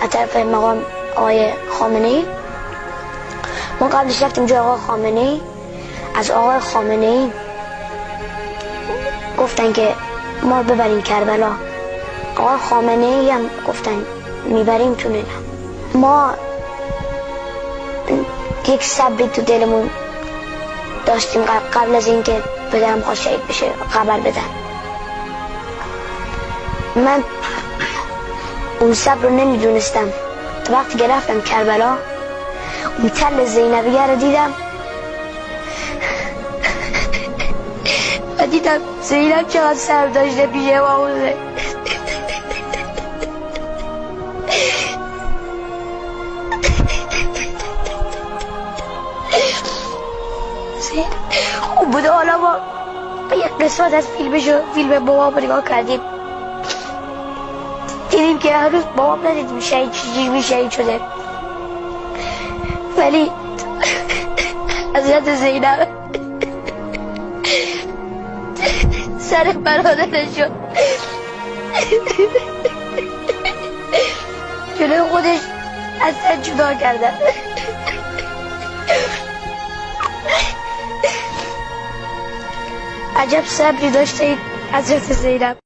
از طرف مقام آقای خامنه‌ای. ما قبلش رفتیم جای آقای خامنه‌ای، از آقای خامنه‌ای گفتن که ما ببریم کربلا. آقای خامنه‌ای هم گفتن میبریم تو نیلم. ما یک صبری تو دلمون داشتیم قبل از اینکه پدرم خواست شهید بشه خبر بدن. من اون صبر رو نمیدونستم تا وقتی که رفتم کربلا اون تل زینبیه رو دیدم و دیدم زینب چقدر سر داشته پیش امام حسین. خوب بوده. حالا ما یک قسمت از فیلم بابام نگاه کردیم، دیدیم که هنوز بابام ندیدیم چجوری شهید شده، ولی حضرت زینب سر برادرش شد جلوی خودش از سر جدا کردن. عجب صبری داشته حضرت زینب.